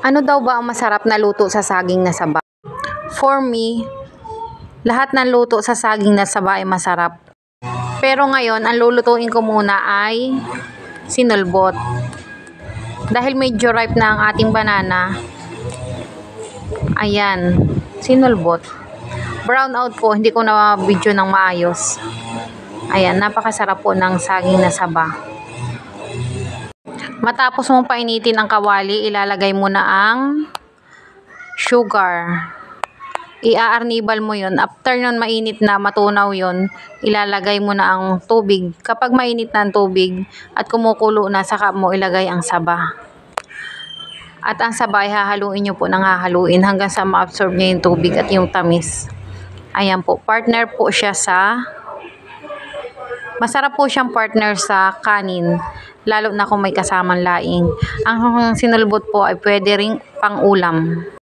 Ano daw ba ang masarap na luto sa saging na saba? For me, lahat ng luto sa saging na saba ay masarap. Pero ngayon, ang lulutuin ko muna ay sinulbot. Dahil medyo ripe na ang ating banana, ayan, sinulbot. Brown out po, hindi ko na video ng maayos. Ayan, napakasarap po ng saging na saba. Matapos mong painitin ang kawali, ilalagay mo na ang sugar. Iaarnibal mo yon. After nun mainit na, matunaw yon, ilalagay mo na ang tubig. Kapag mainit na ang tubig at kumukulo na, saka mo ilagay ang saba. At ang saba ay hahaluin nyo po ng hahaluin hanggang sa ma-absorb niya yung tubig at yung tamis. Ayan po, partner po siya sa... Masarap po siyang partner sa kanin, lalo na kung may kasamang laing. Ang sinulbot po ay pwede ring pang ulam.